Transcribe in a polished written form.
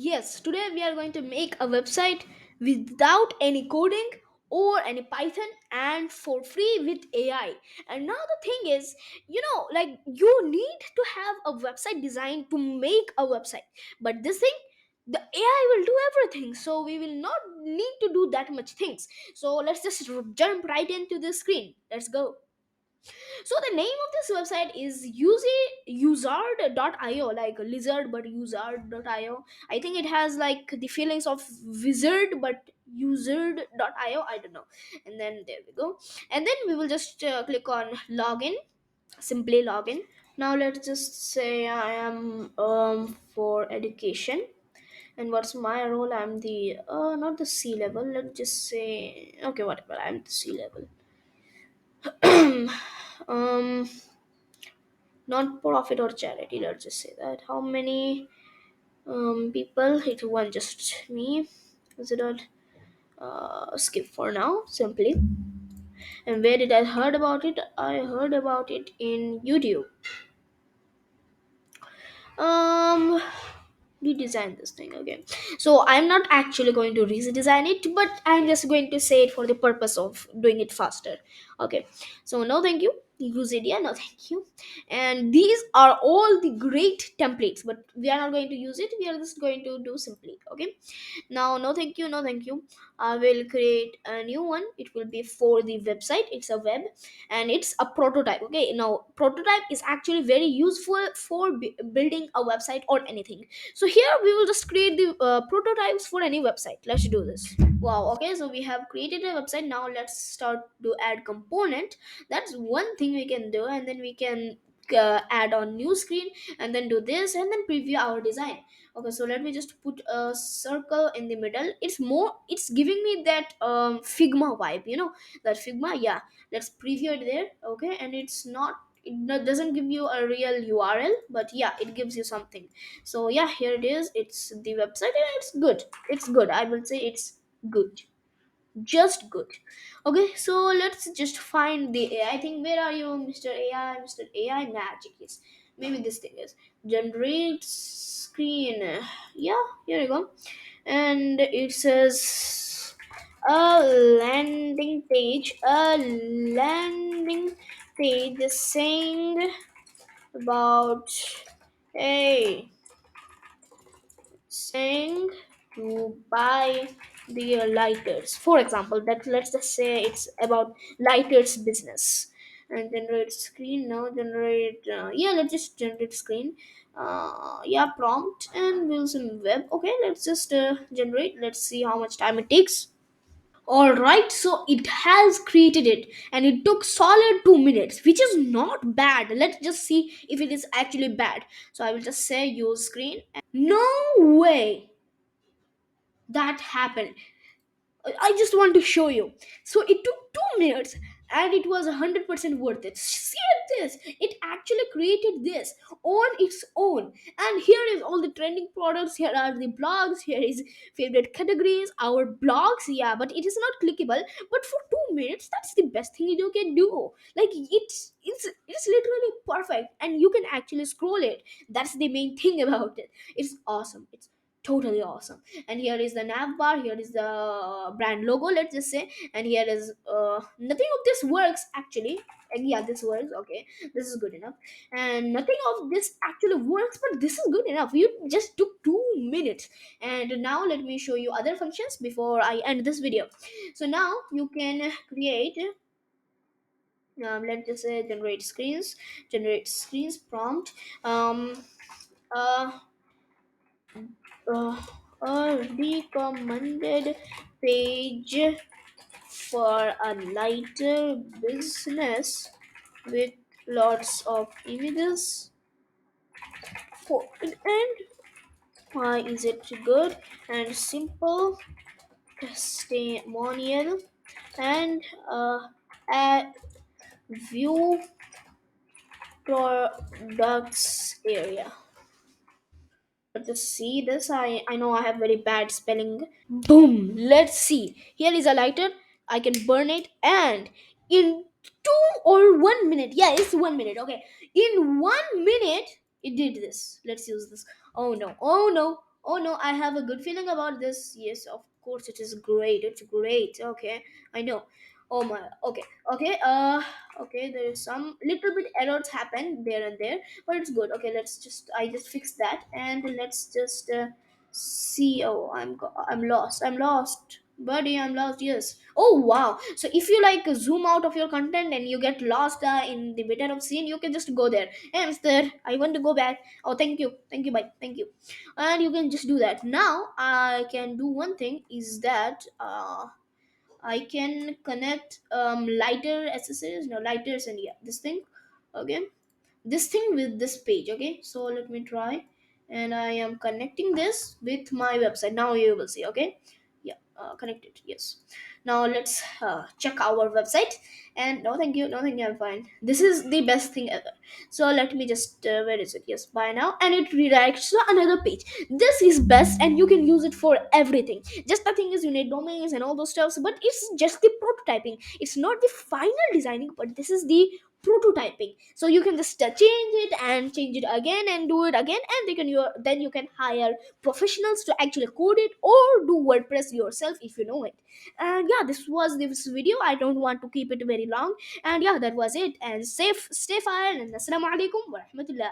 Yes, today we are going to make a website without any coding or any Python and for free with AI. And now the thing is, like you need to have a website designed to make a website. But this thing, the AI will do everything. So we will not need to do that much things. So let's just jump right into the screen. Let's go. So the name of this website is uizard.io, like a lizard but uizard.io. I think it has like the feelings of wizard but uizard.io. I don't know. And then there we go. And then we will just click on login. Simply login. Now let's just say I am for education. And what's my role? I'm the not the C level. Let's just say okay, whatever. I'm the C level. um non-profit or charity, let's just say that. How many people? It one just me. Is it not skip for now simply. And where did I heard about it? I heard about it in YouTube. um redesign this thing. Okay, so I'm not actually going to redesign it, but I'm just going to say it for the purpose of doing it faster. Okay, so no thank you. Use it, yeah, no thank you. And these are all the great templates, but we are not going to use it. We are just going to do simply. Okay, now no thank you, no thank you. I will create a new one. It will be for the website. It's a web, and it's a prototype. Okay, now prototype is actually very useful for building a website or anything. So here we will just create the prototypes for any website. Let's do this. Wow, okay, so we have created a website. Now let's start to add component. That's one thing we can do, and then we can add on new screen, and then do this, and then preview our design. Okay, so let me just put a circle in the middle. It's giving me that Figma vibe, that Figma. Yeah, let's preview it there. Okay, and doesn't give you a real URL, but yeah, it gives you something. So yeah, here it is. It's the website, and it's good. It's good. I will say it's good, just good. Okay, so let's just find the AI. I think, where are you, Mr. AI? Mr. AI magic is maybe this thing is generate screen. Yeah, here you go. And it says a landing page saying about, hey, saying to buy the lighters, for example. That, let's just say it's about lighters business. And generate screen. Now generate, yeah, let's just generate screen. Yeah, prompt and we'll some web. Okay, let's just generate. Let's see how much time it takes. All right, so it has created it, and it took solid 2 minutes, which is not bad. Let's just see if it is actually bad. So I will just say use screen. No way that happened. I just want to show you. So it took 2 minutes, and it was 100% worth it. See this. It actually created this on its own. And here is all the trending products. Here are the blogs. Here is favorite categories. Our blogs, yeah, but it is not clickable. But for 2 minutes, that's the best thing you can do. Like it's literally perfect, and you can actually scroll it. That's the main thing about it. It's awesome. It's totally awesome. And here is the nav bar. Here is the brand logo, let's just say. And here is nothing of this works actually. And yeah, this works. Okay, this is good enough. And nothing of this actually works, but this is good enough. You just took 2 minutes. And now let me show you other functions before I end this video. So now you can create, let's just say, generate screens prompt. um uh uh, a recommended page for a lighter business with lots of images. And why is it good and simple testimonial, and a view products area. Just see this. I know I have very bad spelling. Boom, let's see. Here is a lighter. I can burn it, and in 2 or 1 minute, yeah, it's 1 minute. Okay, in 1 minute it did this. Let's use this. Oh no, oh no, Oh no, I have a good feeling about this. Yes, of course, it is great. It's great. Okay, I know. Oh my. Okay, okay. Okay. There is some little bit errors happen there and there, but it's good. Okay, let's just. I just fixed that, and let's just see. Oh, I'm lost. I'm lost, buddy. I'm lost. Yes. Oh wow. So if you like zoom out of your content and you get lost in the middle of scene, you can just go there. Hey, mister, I want to go back. Oh, thank you. Thank you. Bye. Thank you. And you can just do that. Now I can do one thing is that I can connect lighter accessories, no lighters, and yeah, this thing. Okay, this thing with this page. Okay, so let me try, and I am connecting this with my website. Now you will see. Okay, yeah, connected. Yes. Now let's check our website. And no thank you, no thank you, I'm fine. This is the best thing ever. So let me just where is it? Yes, buy now, and it redirects to another page. This is best, and you can use it for everything. Just the thing is, you need domains and all those stuffs, but it's just the prototyping. It's not the final designing, but this is the prototyping. So you can just change it and change it again and do it again, and then you can hire professionals to actually code it or do WordPress yourself if you know it. And yeah, this was this video. I don't want to keep it very long. And yeah, that was it. And stay fine, and assalamu alaikum wa rahmatullah.